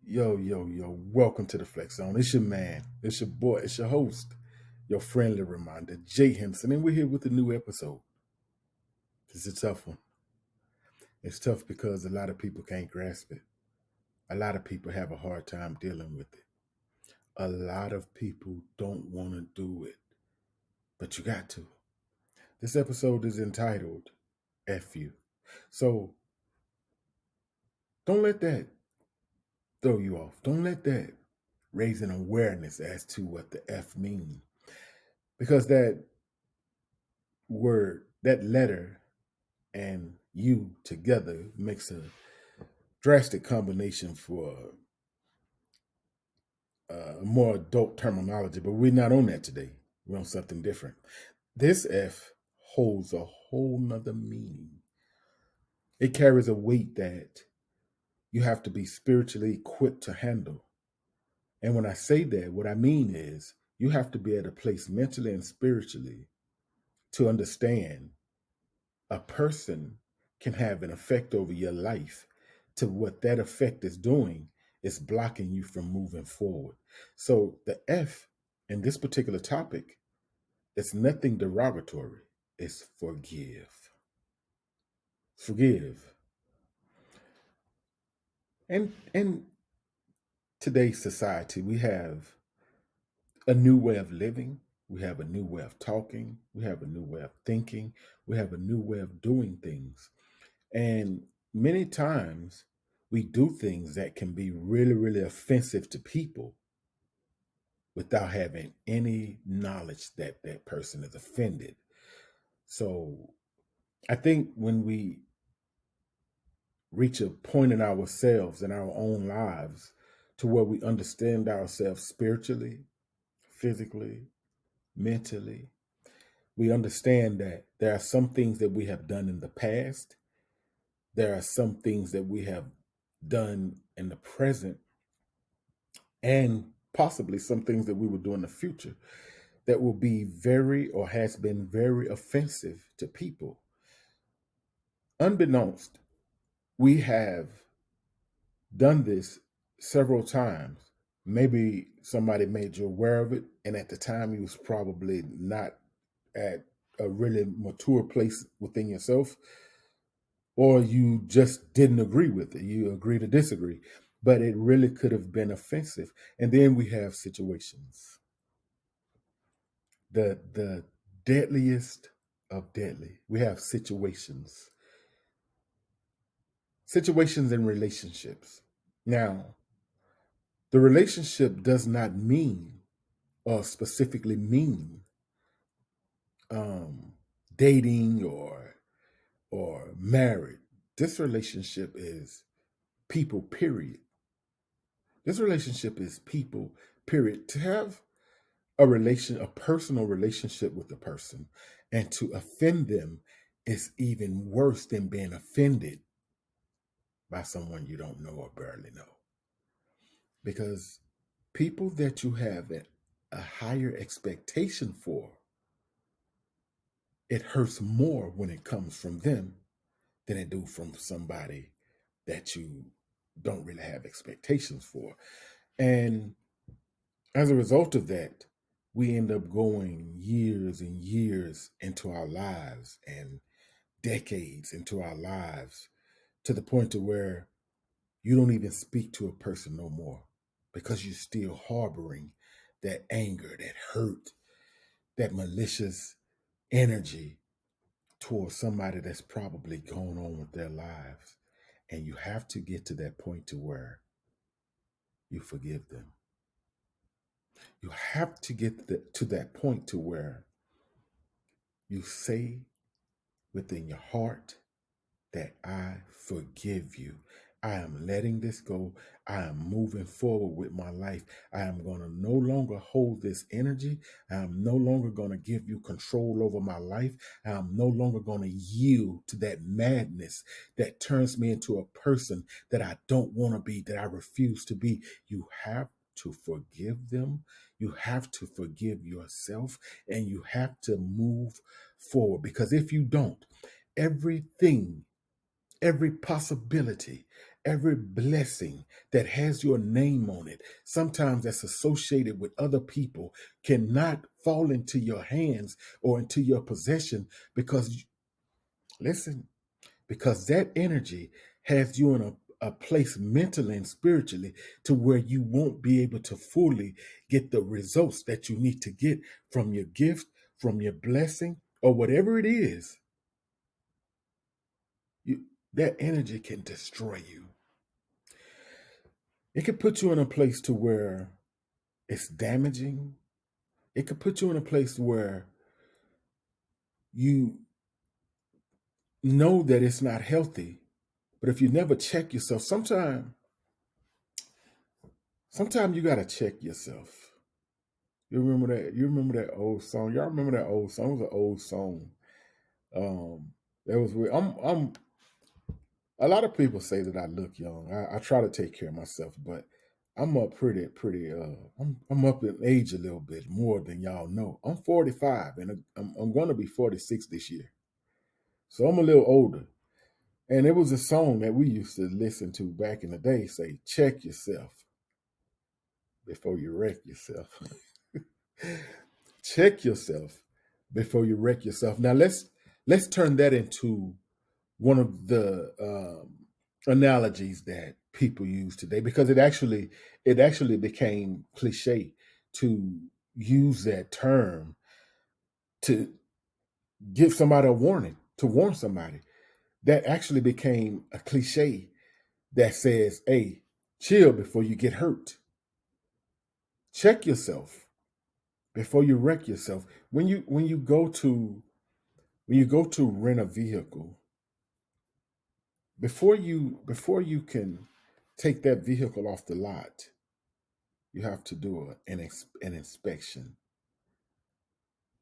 Yo, welcome to the Flex Zone. It's your man, it's your boy, it's your host, your friendly reminder, Jay Henson, and we're here with a new episode. This is a tough one. It's tough because a lot of people can't grasp it. A lot of people have a hard time dealing with it. A lot of people don't want to do it, but you got to. This episode is entitled F You. So don't let that throw you off. Don't let that raise an awareness as to what the F means. Because that word, that letter, and you together makes a drastic combination for a more adult terminology, but we're not on that today. We're on something different. This F holds a whole nother meaning. It carries a weight that you have to be spiritually equipped to handle. And when I say that, what I mean is you have to be at a place mentally and spiritually to understand a person can have an effect over your life to what that effect is doing is blocking you from moving forward. So the F in this particular topic, it's nothing derogatory. It's forgive. Forgive. And in today's society, we have a new way of living. We have a new way of talking. We have a new way of thinking. We have a new way of doing things. And many times we do things that can be really, really offensive to people without having any knowledge that that person is offended. So I think when we reach a point in ourselves, in our own lives, to where we understand ourselves spiritually, physically, mentally, we understand that there are some things that we have done in the past. There are some things that we have done in the present and possibly some things that we will do in the future that will be very or has been very offensive to people. Unbeknownst, we have done this several times. Maybe somebody made you aware of it, and at the time you was probably not at a really mature place within yourself, or you just didn't agree with it. You agree to disagree, but it really could have been offensive. And then we have situations, the deadliest of deadly. We have situations in relationships. Now, the relationship does not mean or specifically mean um, dating or marriage. This relationship is people. Period. This relationship is people. Period. To have a personal relationship with a person, and to offend them is even worse than being offended by someone you don't know or barely know. Because people that you have a higher expectation for, it hurts more when it comes from them than it do from somebody that you don't really have expectations for. And as a result of that, we end up going years and years into our lives and decades into our lives to the point to where you don't even speak to a person no more because you're still harboring that anger, that hurt, that malicious energy towards somebody that's probably going on with their lives. And you have to get to that point to where you forgive them. You have to get to that point to where you say within your heart that I forgive you. I am letting this go. I am moving forward with my life. I am going to no longer hold this energy. I am no longer going to give you control over my life. I am no longer going to yield to that madness that turns me into a person that I don't want to be, that I refuse to be. You have to forgive them. You have to forgive yourself, and you have to move forward, because if you don't, everything, every possibility, every blessing that has your name on it, sometimes that's associated with other people, cannot fall into your hands or into your possession because, listen, because that energy has you in a place mentally and spiritually to where you won't be able to fully get the results that you need to get from your gift, from your blessing, or whatever it is. You, that energy can destroy you. It could put you in a place to where it's damaging. It could put you in a place where you know that it's not healthy. But if you never check yourself, sometimes you gotta check yourself. You remember that? You remember that old song? Y'all remember that old song? It was an old song. That was weird. I'm. A lot of people say that I look young. I try to take care of myself, but I'm up pretty. I'm up in age a little bit more than y'all know. I'm 45, and I'm going to be 46 this year, so I'm a little older. And it was a song that we used to listen to back in the day. Say, check yourself before you wreck yourself. Check yourself before you wreck yourself. Now let's turn that into one of the analogies that people use today, because it actually became cliche to use that term to give somebody a warning, to warn somebody. That actually became a cliche that says, hey, chill before you get hurt. Check yourself before you wreck yourself. When you go to rent a vehicle, before you can take that vehicle off the lot, you have to do an inspection.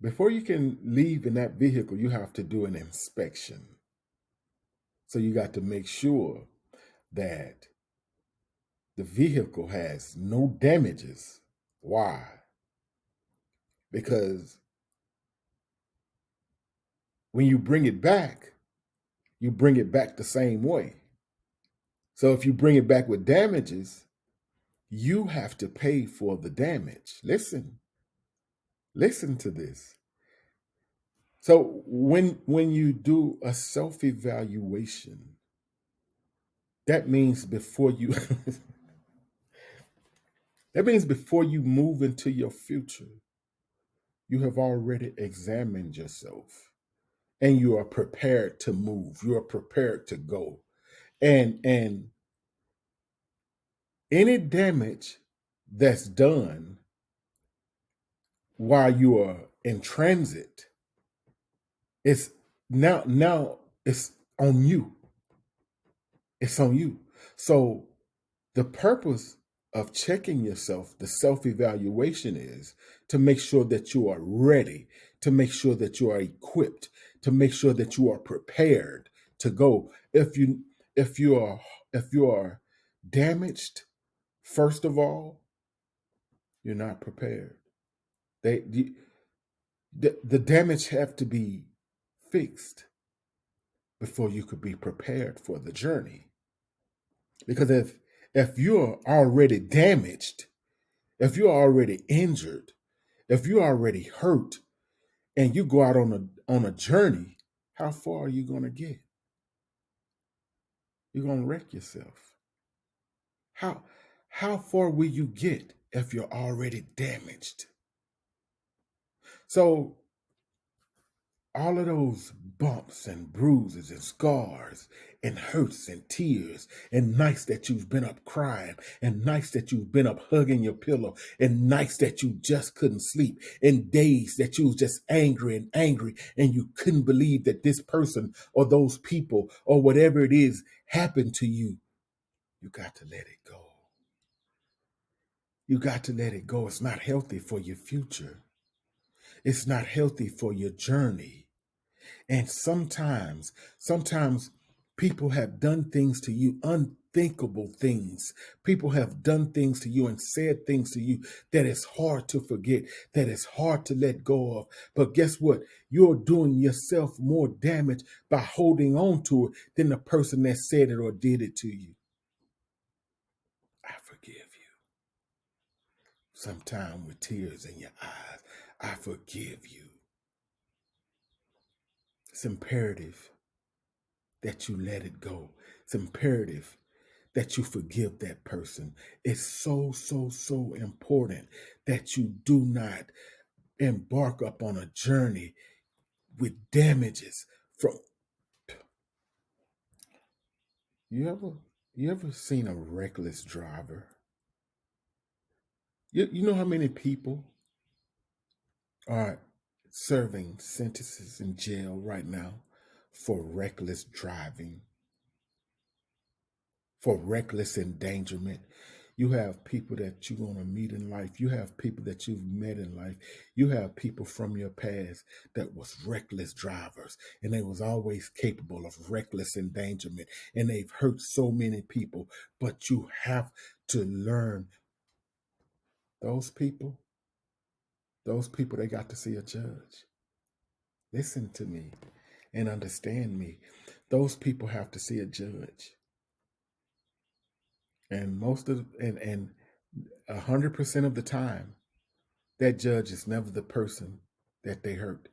Before you can leave in that vehicle, you have to do an inspection. So you got to make sure that the vehicle has no damages. Why? Because when you bring it back the same way. So if you bring it back with damages, you have to pay for the damage. Listen to this. So when you do a self-evaluation, that means before you that means before you move into your future, you have already examined yourself and you are prepared to move. You are prepared to go. And any damage that's done while you are in transit, it's now it's on you. It's on you. So the purpose of checking yourself, the self evaluation, is to make sure that you are ready, to make sure that you are equipped, to make sure that you are prepared to go. If you are damaged, first of all, you're not prepared. The damage have to be fixed before you could be prepared for the journey. Because if you're already damaged, if you're already injured, if you're already hurt, and you go out on a journey, how far are you going to get? You're going to wreck yourself. How far will you get if you're already damaged? So all of those bumps and bruises and scars and hurts and tears and nights that you've been up crying and nights that you've been up hugging your pillow and nights that you just couldn't sleep and days that you was just angry and you couldn't believe that this person or those people or whatever it is happened to you. You got to let it go. You got to let it go. It's not healthy for your future. It's not healthy for your journey. And sometimes people have done things to you, unthinkable things. People have done things to you and said things to you that is hard to forget, that is hard to let go of. But guess what? You're doing yourself more damage by holding on to it than the person that said it or did it to you. forgive you. Sometime with tears in your eyes, I forgive you. It's imperative that you let it go. It's imperative that you forgive that person. It's so, so, so important that you do not embark upon a journey with damages from. You ever seen a reckless driver? You know how many people are serving sentences in jail right now for reckless driving, for reckless endangerment? You have people that you're going to meet in life. You have people that you've met in life. You have people from your past that was reckless drivers, and they was always capable of reckless endangerment, and they've hurt so many people. But you have to learn those people, they got to see a judge. Listen to me and understand me. Those people have to see a judge. And most of and 100% of the time, that judge is never the person that they hurt.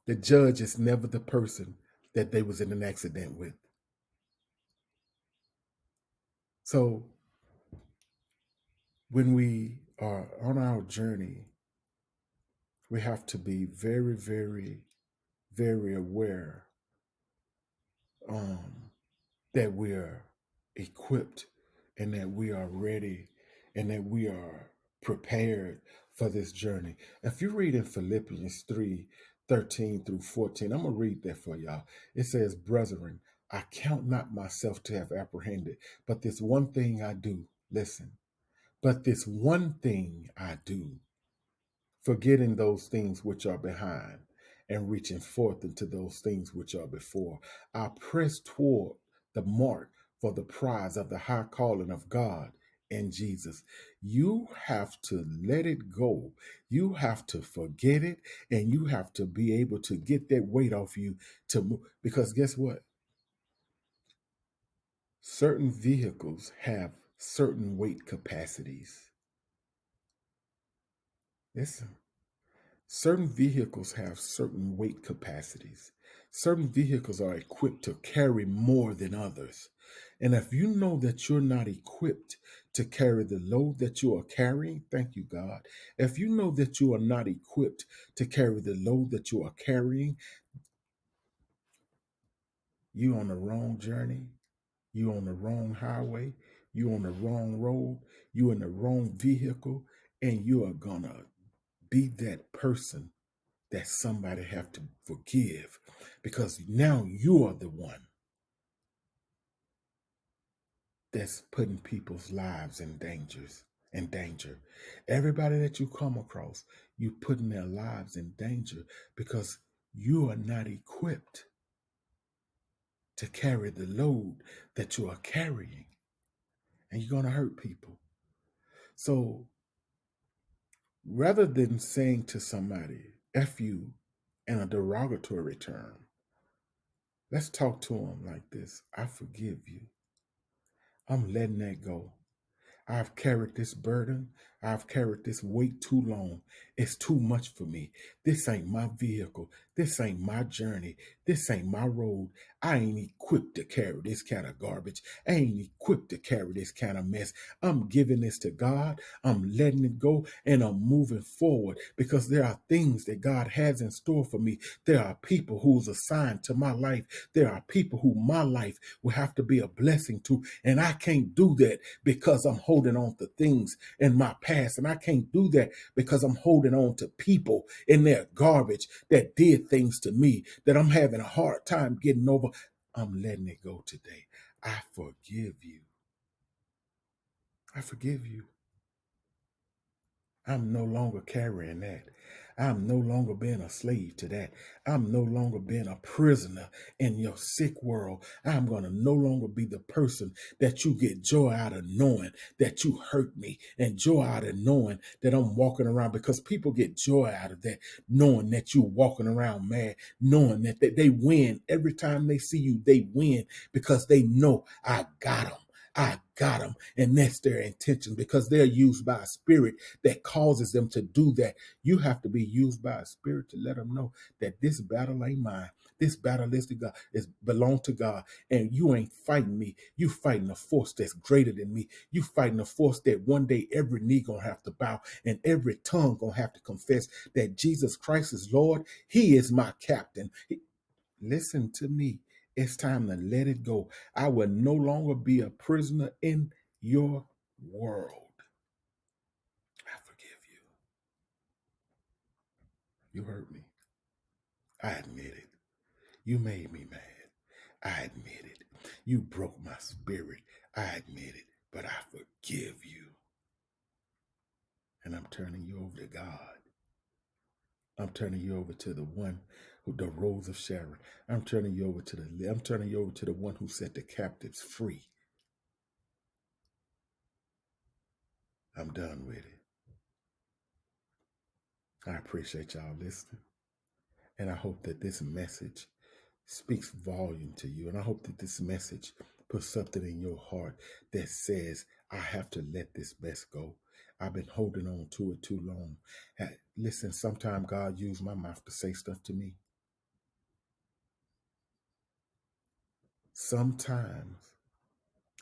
The judge is never the person that they was in an accident with. So when we are on our journey, we have to be very, very, very aware that we are equipped and that we are ready and that we are prepared for this journey. If you read in Philippians 3:13 through 14, I'm going to read that for y'all. It says, "Brethren, I count not myself to have apprehended, but this one thing I do." Listen, but this one thing I do, forgetting those things which are behind and reaching forth into those things which are before. I press toward the mark for the prize of the high calling of God in Jesus. You have to let it go. You have to forget it, and you have to be able to get that weight off you to move. Because guess what? Certain vehicles have certain weight capacities. Listen. Certain vehicles have certain weight capacities. Certain vehicles are equipped to carry more than others. And if you know that you're not equipped to carry the load that you are carrying, thank you, God. If you know that you are not equipped to carry the load that you are carrying, you on the wrong journey, you on the wrong highway, you on the wrong road, you in the wrong vehicle, and you are gonna be that person that somebody have to forgive, because now you are the one that's putting people's lives in danger. Everybody that you come across, you putting their lives in danger because you are not equipped to carry the load that you are carrying, and you're going to hurt people. So rather than saying to somebody F you in a derogatory term, let's talk to them like this: I forgive you. I'm letting that go. I've carried this burden. I've carried this weight too long. It's too much for me. This ain't my vehicle. This ain't my journey. This ain't my road. I ain't equipped to carry this kind of garbage. I ain't equipped to carry this kind of mess. I'm giving this to God. I'm letting it go, and I'm moving forward because there are things that God has in store for me. There are people who's assigned to my life. There are people who my life will have to be a blessing to, and I can't do that because I'm holding on to things in my past. And I can't do that because I'm holding on to people in their garbage that did things to me that I'm having a hard time getting over. I'm letting it go today. I forgive you. I forgive you. I'm no longer carrying that. I'm no longer being a slave to that. I'm no longer being a prisoner in your sick world. I'm going to no longer be the person that you get joy out of knowing that you hurt me, and joy out of knowing that I'm walking around, because people get joy out of that, knowing that you're walking around mad, knowing that they win every time they see you. They win because they know I got them. I got them. And that's their intention, because they're used by a spirit that causes them to do that. You have to be used by a spirit to let them know that this battle ain't mine. This battle is to God, is belong to God. And you ain't fighting me. You fighting a force that's greater than me. You fighting a force that one day every knee gonna have to bow and every tongue gonna have to confess that Jesus Christ is Lord. He is my captain. Listen to me. It's time to let it go. I will no longer be a prisoner in your world. I forgive you. You hurt me. I admit it. You made me mad. I admit it. You broke my spirit. I admit it. But I forgive you. And I'm turning you over to God. I'm turning you over to the one who, the Rose of Sharon. I'm turning you over to the one who set the captives free. I'm done with it. I appreciate y'all listening. And I hope that this message speaks volume to you. And I hope that this message puts something in your heart that says, I have to let this mess go. I've been holding on to it too long. Listen, sometimes God used my mouth to say stuff to me. Sometimes,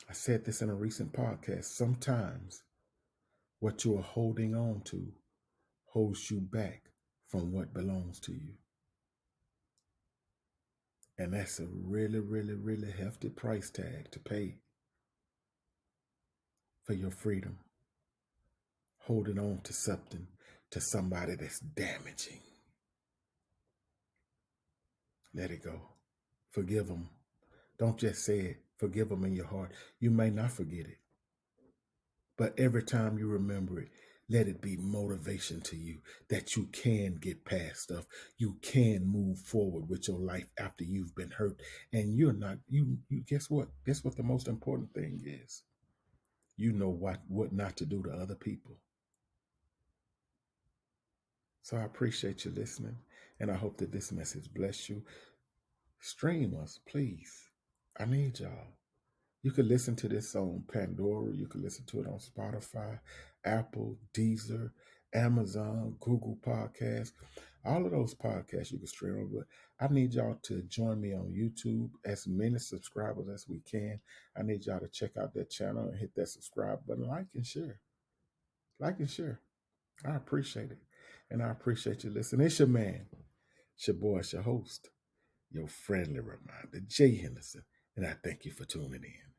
I said this in a recent podcast, sometimes what you are holding on to holds you back from what belongs to you. And that's a really, really, really hefty price tag to pay for your freedom. Holding on to something, to somebody that's damaging. Let it go. Forgive them. Don't just say it. Forgive them in your heart. You may not forget it, but every time you remember it, let it be motivation to you that you can get past stuff. You can move forward with your life after you've been hurt. And you're not, you guess what? Guess what the most important thing is? You know what not to do to other people. So I appreciate you listening, and I hope that this message bless you. Stream us, please. I need y'all. You can listen to this on Pandora. You can listen to it on Spotify, Apple, Deezer, Amazon, Google Podcasts. All of those podcasts you can stream on. But I need y'all to join me on YouTube, as many subscribers as we can. I need y'all to check out that channel and hit that subscribe button. Like and share. Like and share. I appreciate it. And I appreciate you listening. It's your man. It's your boy. It's your host. Your friendly reminder, Jay Henderson. And I thank you for tuning in.